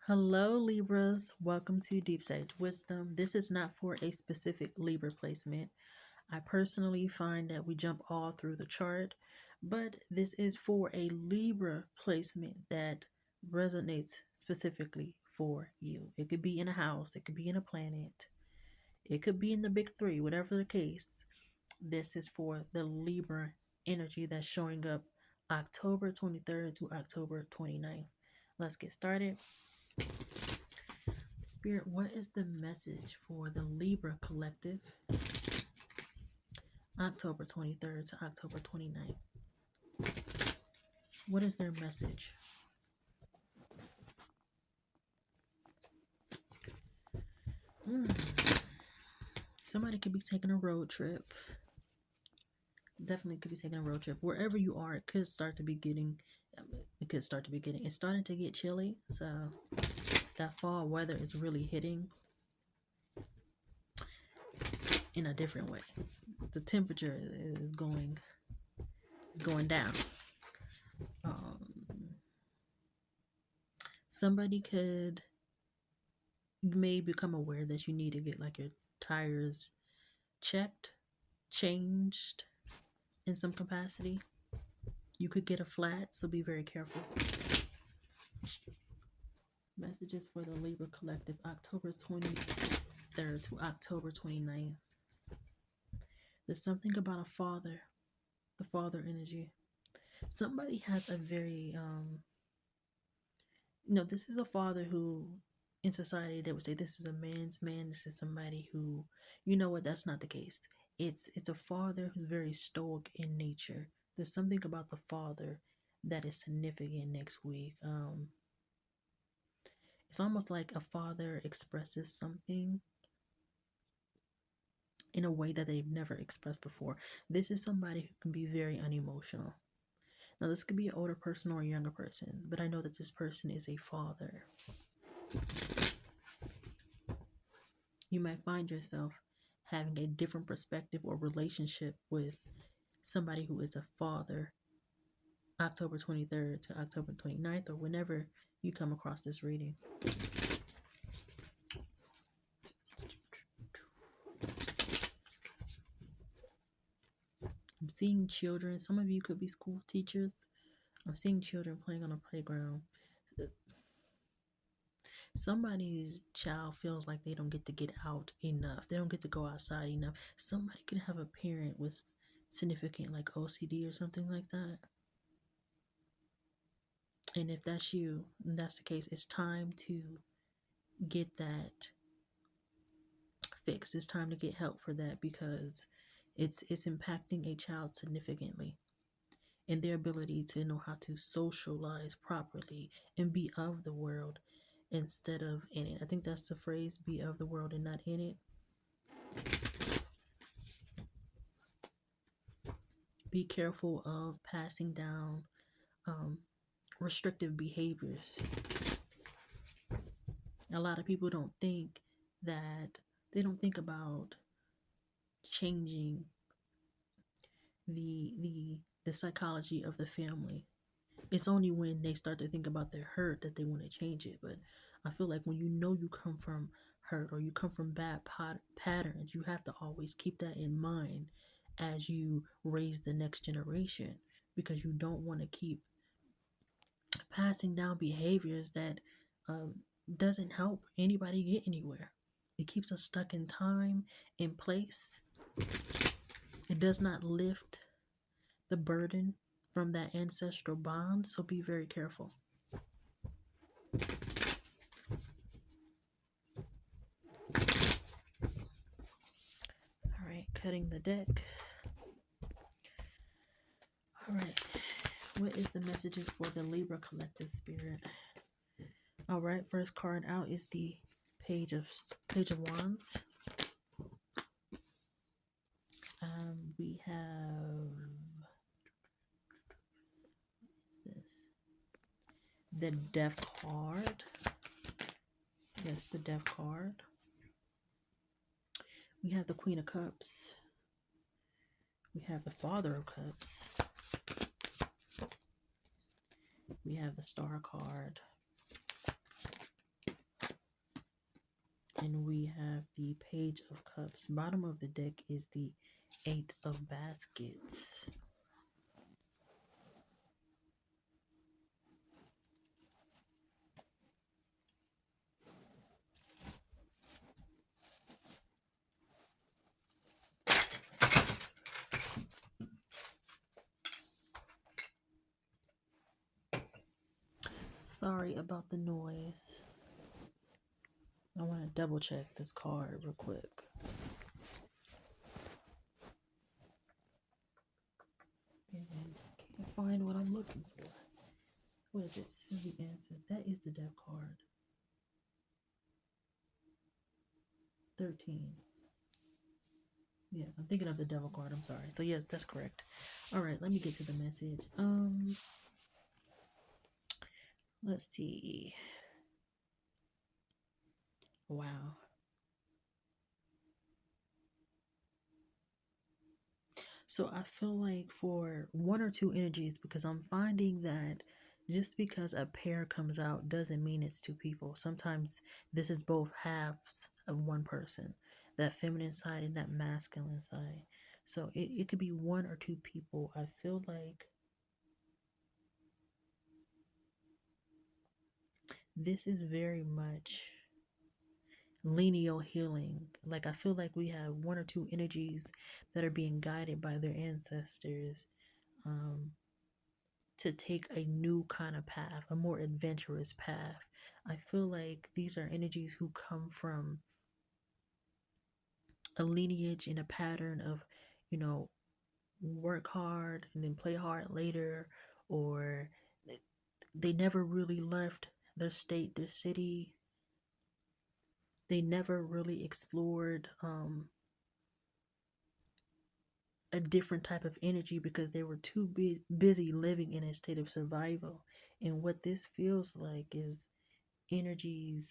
Hello, Libras. Welcome to Deep Sage Wisdom. This is not for a specific Libra placement. I personally find that we jump all through the chart, but this is for a Libra placement that resonates specifically for you. It could be in a house, it could be in a planet, it could be in the big three, whatever the case. This is for the Libra energy that's showing up October 23rd to October 29th. Let's get started. Spirit, what is the message for the Libra collective October 23rd to October 29th? What is their message? Somebody could be taking a road trip. Definitely could be taking a road trip. Wherever you are, it could start to be getting. It's starting to get chilly, so that fall weather is really hitting in a different way. The temperature is going down. Somebody could may become aware that you need to get like your tires checked, changed in some capacity. You could get a flat, so be very careful. Messages for the Libra collective October 23rd to October 29th. There's something about a father, the father energy. Somebody has a very this is a father who in society they would say this is a man's man. This is somebody who, you know what, that's not the case. It's a father who's very stoic in nature. There's something about the father that is significant next week. It's almost like a father expresses something in a way that they've never expressed before. This is somebody who can be very unemotional. Now, this could be an older person or a younger person, but I know that this person is a father. You might find yourself having a different perspective or relationship with somebody who is a father October 23rd to October 29th, or whenever you come across this reading. I'm seeing children. Some of you could be school teachers. I'm seeing children playing on a playground. Somebody's child feels like they don't get to get out enough. They don't get to go outside enough. Somebody could have a parent with significant like OCD or something like that. And if that's you, and that's the case, it's time to get that fixed. It's time to get help for that, because it's impacting a child significantly in their ability to know how to socialize properly and be of the world instead of in it. I think that's the phrase, be of the world and not in it. Be careful of passing down restrictive behaviors. A lot of people don't think about changing the psychology of the family. It's only when they start to think about their hurt that they want to change it. But I feel like when you know you come from hurt or you come from bad patterns, you have to always keep that in mind as you raise the next generation, because you don't want to keep passing down behaviors that doesn't help anybody get anywhere. It keeps us stuck in time, in place. It does not lift the burden from that ancestral bond, so be very careful. All right, cutting the deck. All right, what is the messages for the Libra collective, spirit? All right, first card out is the Page of Wands. We have the Death card. Yes, the Death card. We have the Queen of Cups. We have the Father of Cups. We have the Star card. And we have the Page of Cups. Bottom of the deck is the Eight of Baskets. Sorry about the noise. I want to double check this card real quick. And can't find what I'm looking for. What is it? This is the answer. That is the death card. 13. Yes, I'm thinking of the devil card. I'm sorry. So yes, that's correct. All right, let me get to the message. Let's see. Wow. So I feel like for one or two energies, because I'm finding that just because a pair comes out doesn't mean it's two people. Sometimes this is both halves of one person, that feminine side and that masculine side. So it could be one or two people. I feel like this is very much lineal healing. Like I feel like we have one or two energies that are being guided by their ancestors um, to take a new kind of path, a more adventurous path. I feel like these are energies who come from a lineage and a pattern of, you know, work hard and then play hard later, or they never really left their state, their city. They never really explored a different type of energy because they were too busy living in a state of survival. And what this feels like is energies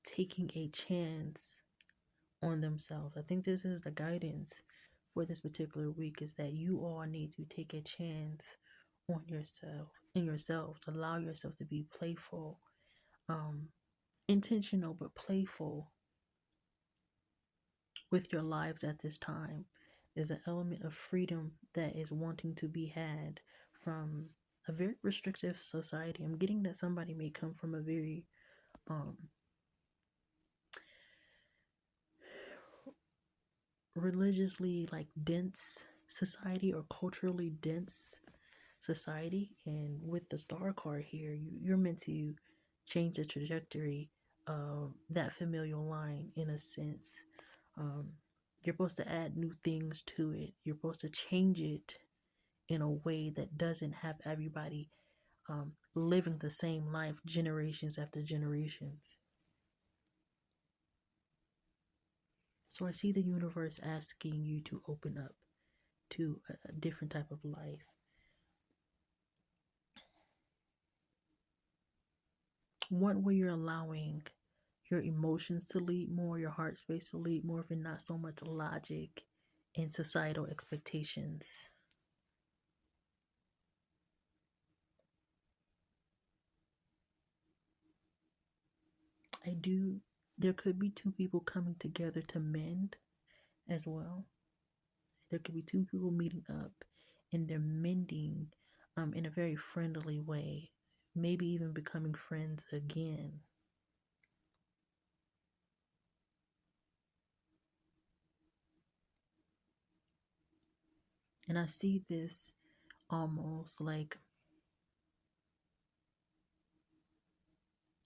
taking a chance on themselves. I think this is the guidance for this particular week, is that you all need to take a chance on yourself, in yourselves. Allow yourself to be playful, intentional but playful with your lives at this time. There's an element of freedom that is wanting to be had from a very restrictive society. I'm getting that somebody may come from a very religiously like dense society or culturally dense society, and with the star card here, you're meant to change the trajectory of that familial line in a sense. You're supposed to add new things to it. You're supposed to change it in a way that doesn't have everybody living the same life generations after generations. So I see the universe asking you to open up to a different type of life. One where you're allowing your emotions to lead more, your heart space to lead more, if not so much logic and societal expectations. There could be two people coming together to mend as well. There could be two people meeting up and they're mending in a very friendly way, maybe even becoming friends again. And I see this almost like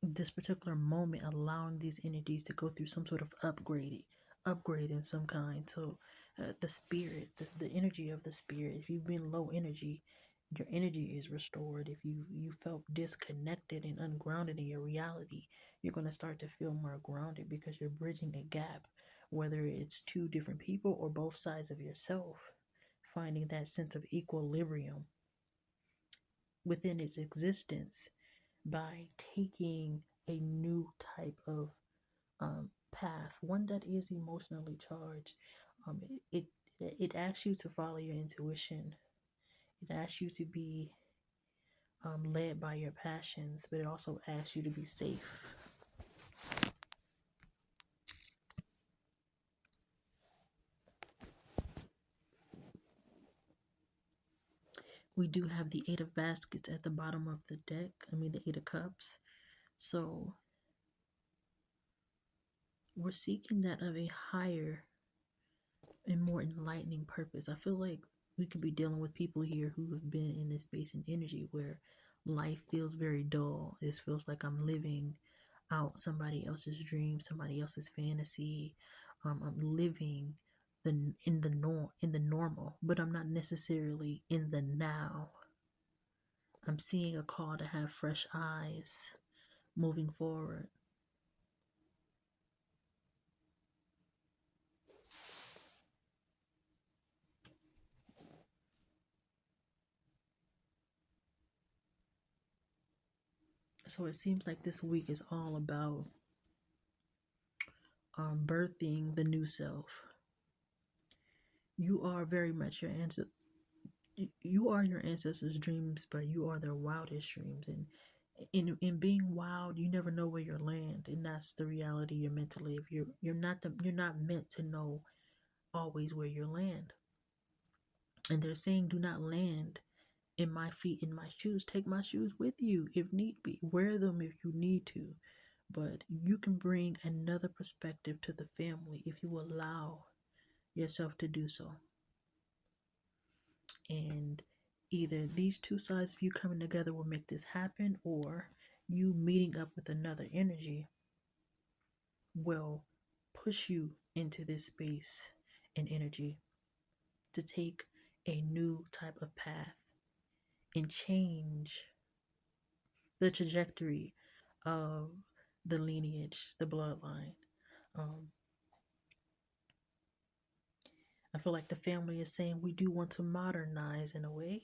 this particular moment allowing these energies to go through some sort of upgrade in some kind. So the spirit, the energy of the spirit, if you've been low energy, your energy is restored. If you felt disconnected and ungrounded in your reality, you're going to start to feel more grounded because you're bridging a gap, whether it's two different people or both sides of yourself, finding that sense of equilibrium within its existence by taking a new type of path, one that is emotionally charged. It it asks you to follow your intuition. It asks you to be led by your passions, but it also asks you to be safe. We do have the Eight of Baskets at the bottom of the deck. I mean, the Eight of Cups. So we're seeking that of a higher and more enlightening purpose. I feel like we could be dealing with people here who have been in this space and energy where life feels very dull. It feels like I'm living out somebody else's dream, somebody else's fantasy. I'm living in the normal, but I'm not necessarily in the now. I'm seeing a call to have fresh eyes moving forward. So it seems like this week is all about birthing the new self. You are very much your answer. You are your ancestors' dreams, but you are their wildest dreams. And in being wild, you never know where you'll land, and that's the reality you're meant to live. You're not meant to know always where you'll land. And they're saying, do not land in my feet, in my shoes. Take my shoes with you if need be. Wear them if you need to. But you can bring another perspective to the family if you allow yourself to do so. And either these two sides of you coming together will make this happen, or you meeting up with another energy will push you into this space and energy to take a new type of path and change the trajectory of the lineage, the bloodline. Um, I feel like the family is saying we do want to modernize in a way.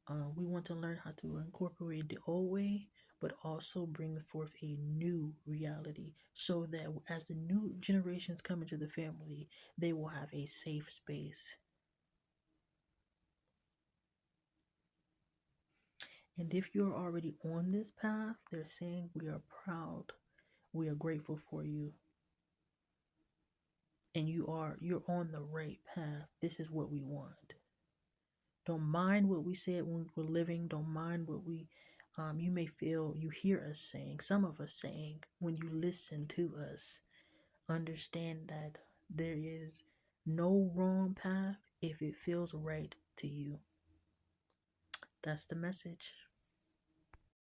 We want to learn how to incorporate the old way, but also bring forth a new reality so that as the new generations come into the family, they will have a safe space. And if you're already on this path, they're saying we are proud, we are grateful for you, and you're on the right path. This is what we want. Don't mind what we said when we were living. Don't mind what you may feel, you hear us saying, some of us saying, when you listen to us. Understand that there is no wrong path if it feels right to you. That's the message.